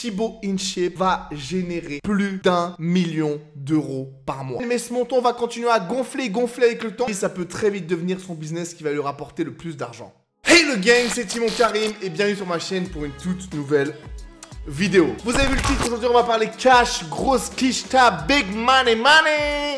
Thibaut InShape va générer plus d'1 million d'euros par mois. Mais ce montant va continuer à gonfler avec le temps et ça peut très vite devenir son business qui va lui rapporter le plus d'argent. Hey le gang, c'est Timon Karim et bienvenue sur ma chaîne pour une toute nouvelle vidéo. Vous avez vu le titre, aujourd'hui on va parler cash, grosse quicheta, big money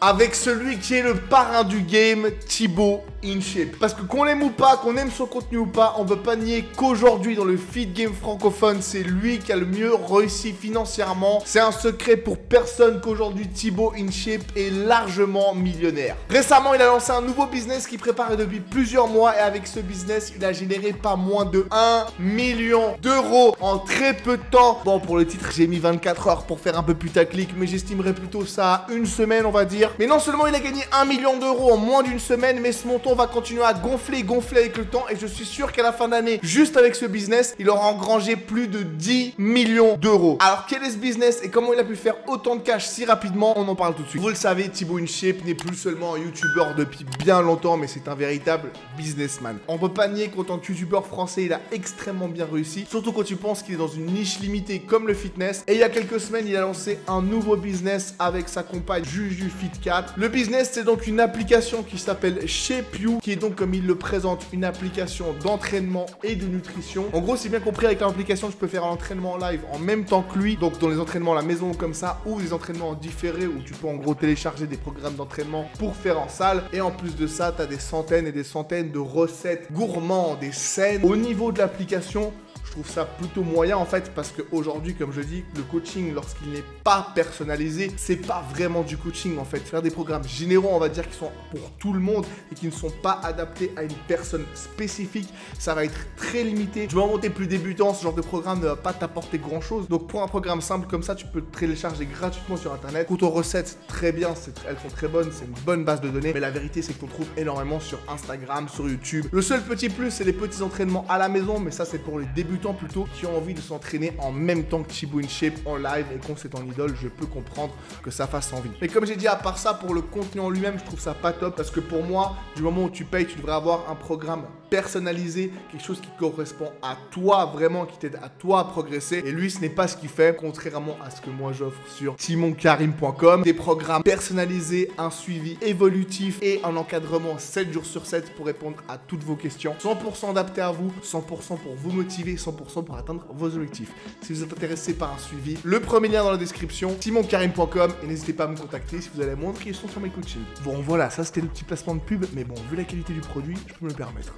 avec celui qui est le parrain du game, Thibaut InShape. Parce que qu'on l'aime ou pas, qu'on aime son contenu ou pas, on peut pas nier qu'aujourd'hui dans le feed game francophone, c'est lui qui a le mieux réussi financièrement. C'est un secret pour personne qu'aujourd'hui Thibaut InShape est largement millionnaire. Récemment, il a lancé un nouveau business qu'il prépare depuis plusieurs mois et avec ce business, il a généré pas moins de 1 million d'euros en très peu de temps. Bon, pour le titre, j'ai mis 24 heures pour faire un peu putaclic, mais j'estimerais plutôt ça à une semaine, on va dire. Mais non seulement il a gagné 1 million d'euros en moins d'une semaine, mais ce montant va continuer à gonfler avec le temps et je suis sûr qu'à la fin d'année, juste avec ce business, il aura engrangé plus de 10 millions d'euros. Alors, quel est ce business et comment il a pu faire autant de cash si rapidement? On en parle tout de suite. Vous le savez, Thibaut InShape n'est plus seulement un youtubeur depuis bien longtemps, mais c'est un véritable businessman. On peut pas nier qu'en tant que youtubeur français, il a extrêmement bien réussi, surtout quand tu penses qu'il est dans une niche limitée comme le fitness. Et il y a quelques semaines, il a lancé un nouveau business avec sa compagne Juju Fit4. Le business, c'est donc une application qui s'appelle ShapeYou, qui est donc, comme il le présente, une application d'entraînement et de nutrition. En gros, c'est bien compris, avec l'application, je peux faire un entraînement en live en même temps que lui, donc dans les entraînements à la maison comme ça, ou des entraînements en différé où tu peux en gros télécharger des programmes d'entraînement pour faire en salle. Et en plus de ça, tu as des centaines et des centaines de recettes gourmandes, des scènes. Au niveau de l'application, je trouve ça plutôt moyen en fait, parce qu'aujourd'hui, comme je dis, le coaching, lorsqu'il n'est pas personnalisé, c'est pas vraiment du coaching en fait. Faire des programmes généraux, on va dire, qui sont pour tout le monde et qui ne sont pas adaptés à une personne spécifique, ça va être très limité. Du moment où t'es plus débutant, ce genre de programme ne va pas t'apporter grand chose. Donc pour un programme simple comme ça, tu peux le télécharger gratuitement sur internet. Pour tes recettes, très bien, elles sont très bonnes, c'est une bonne base de données, mais la vérité c'est qu'on trouve énormément sur Instagram, sur YouTube. Le seul petit plus, c'est les petits entraînements à la maison, mais ça c'est pour les débutants plutôt qui ont envie de s'entraîner en même temps que Thibaut InShape en live et qu'on c'est ton idole, je peux comprendre que ça fasse envie. Mais comme j'ai dit, à part ça, pour le contenu en lui-même, je trouve ça pas top parce que pour moi, du moment où tu payes, tu devrais avoir un programme personnalisé, quelque chose qui correspond à toi vraiment, qui t'aide à toi à progresser. Et lui, ce n'est pas ce qu'il fait, contrairement à ce que moi j'offre sur timonkarim.com. Des programmes personnalisés, un suivi évolutif et un encadrement 7 jours sur 7 pour répondre à toutes vos questions. 100% adapté à vous, 100% pour vous motiver, 100% pour atteindre vos objectifs. Si vous êtes intéressé par un suivi, le premier lien dans la description, timonkarim.com, et n'hésitez pas à me contacter si vous avez la moindre question sur mes coachings. Bon voilà, ça c'était le petit placement de pub, mais bon, vu la qualité du produit, je peux me le permettre.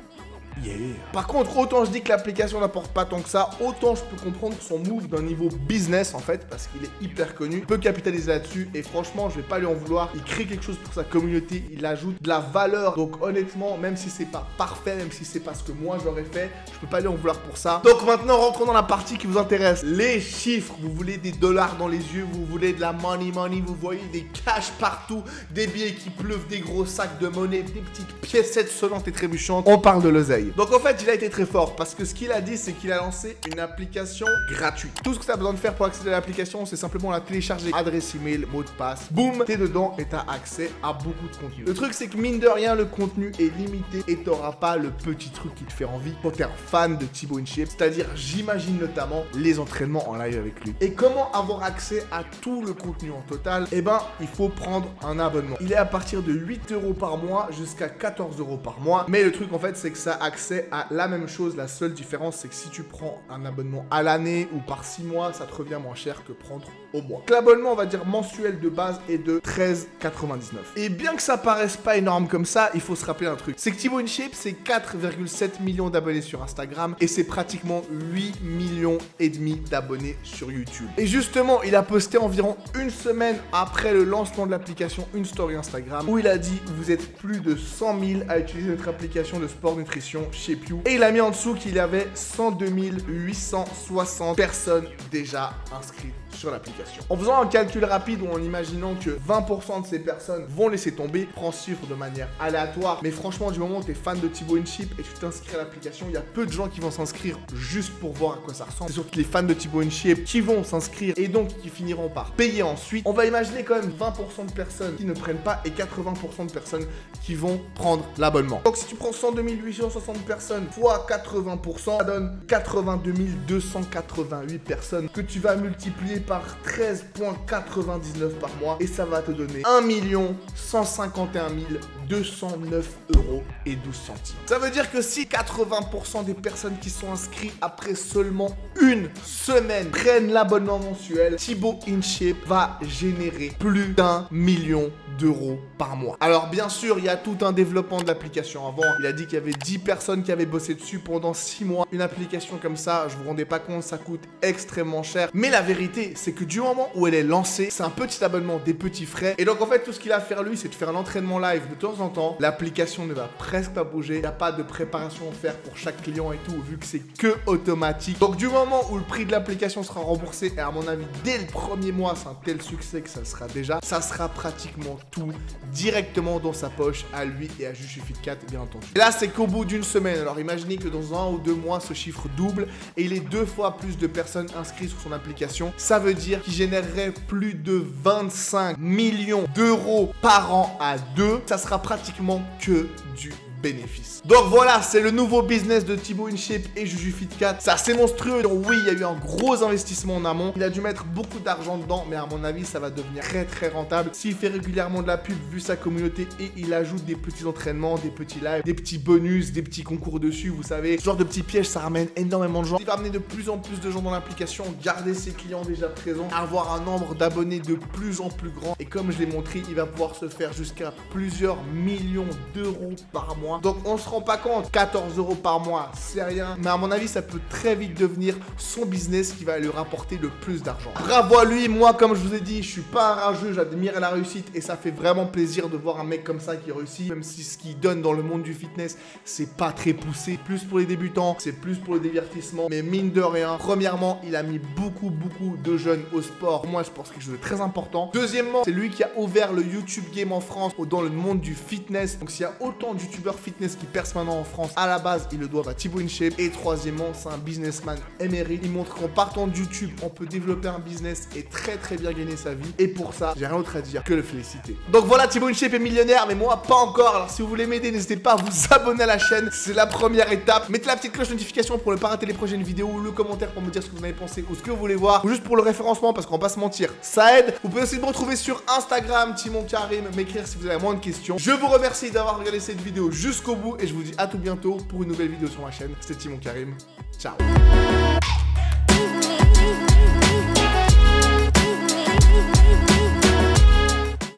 Yeah. Par contre, autant je dis que l'application n'apporte pas tant que ça, autant je peux comprendre son move d'un niveau business en fait, parce qu'il est hyper connu, il peut capitaliser là-dessus et franchement, je vais pas lui en vouloir. Il crée quelque chose pour sa communauté, il ajoute de la valeur. Donc honnêtement, même si c'est pas parfait, même si c'est pas ce que moi j'aurais fait, je peux pas lui en vouloir pour ça. Donc maintenant, rentrons dans la partie qui vous intéresse. Les chiffres, vous voulez des dollars dans les yeux, vous voulez de la money, vous voyez des cash partout, des billets qui pleuvent, des gros sacs de monnaie, des petites piécettes sonnantes et trébuchantes. On parle de l'oseille. Donc en fait, il a été très fort parce que ce qu'il a dit, c'est qu'il a lancé une application gratuite. Tout ce que tu as besoin de faire pour accéder à l'application, c'est simplement la télécharger, adresse email, mot de passe, boum, t'es dedans et t'as accès à beaucoup de contenu. Le truc, c'est que mine de rien, le contenu est limité et t'auras pas le petit truc qui te fait envie quand t'es un fan de Thibaut InShape, c'est-à-dire, j'imagine notamment les entraînements en live avec lui. Et comment avoir accès à tout le contenu en total? Eh ben, il faut prendre un abonnement. Il est à partir de 8 € par mois jusqu'à 14 € par mois. Mais le truc, en fait, c'est que ça a accès à la même chose. La seule différence, c'est que si tu prends un abonnement à l'année ou par 6 mois, ça te revient moins cher que prendre au mois. L'abonnement, on va dire mensuel de base, est de 13,99 €. Et bien que ça paraisse pas énorme comme ça, il faut se rappeler un truc. C'est que Thibaut InShape, c'est 4,7 millions d'abonnés sur Instagram et c'est pratiquement 8 millions et demi d'abonnés sur YouTube. Et justement, il a posté environ une semaine après le lancement de l'application une story Instagram où il a dit: vous êtes plus de 100 000 à utiliser notre application de sport nutrition ShapeYou. Et il a mis en dessous qu'il y avait 102 860 personnes déjà inscrites sur l'application. En faisant un calcul rapide ou en imaginant que 20% de ces personnes vont laisser tomber, prends ce chiffre de manière aléatoire, mais franchement, du moment où tu es fan de Thibaut InShape et tu t'inscris à l'application, il y a peu de gens qui vont s'inscrire juste pour voir à quoi ça ressemble. C'est surtout les fans de Thibaut InShape qui vont s'inscrire et donc qui finiront par payer ensuite. On va imaginer quand même 20% de personnes qui ne prennent pas et 80% de personnes qui vont prendre l'abonnement. Donc si tu prends 102 860 60 personnes fois 80%, ça donne 82 288 personnes que tu vas multiplier par 13,99 par mois et ça va te donner 1 151 209 € et 12 centimes. Ça veut dire que si 80% des personnes qui sont inscrites après seulement une semaine prennent l'abonnement mensuel, Thibaut InShape va générer plus d'1 million d'euros par mois. Alors bien sûr, il y a tout un développement de l'application. Avant, il a dit qu'il y avait 10 personnes qui avaient bossé dessus pendant 6 mois. Une application comme ça, je vous rendais pas compte, ça coûte extrêmement cher. Mais la vérité, c'est que du moment où elle est lancée, c'est un petit abonnement, des petits frais. Et donc en fait, tout ce qu'il a à faire lui, c'est de faire un entraînement live de temps en temps. L'application ne va presque pas bouger. Il n'y a pas de préparation à faire pour chaque client et tout, vu que c'est que automatique. Donc du moment où le prix de l'application sera remboursé, et à mon avis, dès le premier mois, c'est un tel succès que ça sera déjà, ça sera pratiquement tout directement dans sa poche, à lui et à JujuFit4, bien entendu. Et là, c'est qu'au bout d'une semaine. Alors imaginez que dans 1 ou 2 mois, ce chiffre double et il est 2 fois plus de personnes inscrites sur son application. Ça veut dire qu'il générerait plus de 25 millions d'euros par an à 2. Ça sera pratiquement que du bénéfice. Donc voilà, c'est le nouveau business de Thibaut InShape et JujuFit4. C'est assez monstrueux. Donc oui, il y a eu un gros investissement en amont. Il a dû mettre beaucoup d'argent dedans, mais à mon avis, ça va devenir très rentable. S'il fait régulièrement de la pub, vu sa communauté, et il ajoute des petits entraînements, des petits lives, des petits bonus, des petits concours dessus, vous savez, ce genre de petits pièges, ça ramène énormément de gens. Il va amener de plus en plus de gens dans l'application, garder ses clients déjà présents, avoir un nombre d'abonnés de plus en plus grand. Et comme je l'ai montré, il va pouvoir se faire jusqu'à plusieurs millions d'euros par mois. Donc on se rend pas compte, 14 € par mois, c'est rien. Mais à mon avis, ça peut très vite devenir son business qui va lui rapporter le plus d'argent. Bravo à lui. Moi, comme je vous ai dit, je suis pas un rageux, j'admire la réussite et ça fait vraiment plaisir de voir un mec comme ça qui réussit. Même si ce qu'il donne dans le monde du fitness, c'est pas très poussé. Plus pour les débutants, c'est plus pour le divertissement. Mais mine de rien, premièrement, il a mis beaucoup de jeunes au sport. Pour moi, je pense que c'est quelque chose de très important. Deuxièmement, c'est lui qui a ouvert le YouTube Game en France dans le monde du fitness. Donc s'il y a autant de youtubeurs fitness qui percent maintenant en France, à la base, ils le doivent à Thibaut InShape. Et troisièmement, c'est un businessman émérite. Il montre qu'en partant de YouTube, on peut développer un business et très bien gagner sa vie. Et pour ça, j'ai rien d'autre à dire que le féliciter. Donc voilà, Thibaut InShape est millionnaire, mais moi, pas encore. Alors si vous voulez m'aider, n'hésitez pas à vous abonner à la chaîne. C'est la première étape. Mettez la petite cloche de notification pour ne pas rater les prochaines vidéos ou le commentaire pour me dire ce que vous en avez pensé ou ce que vous voulez voir. Ou juste pour le référencement, parce qu'on va pas se mentir, ça aide. Vous pouvez aussi me retrouver sur Instagram, Timon Karim, m'écrire si vous avez moins de questions. Je vous remercie d'avoir regardé cette vidéo jusqu'au bout et je vous dis à tout bientôt pour une nouvelle vidéo sur ma chaîne. C'était Timon Karim. Ciao.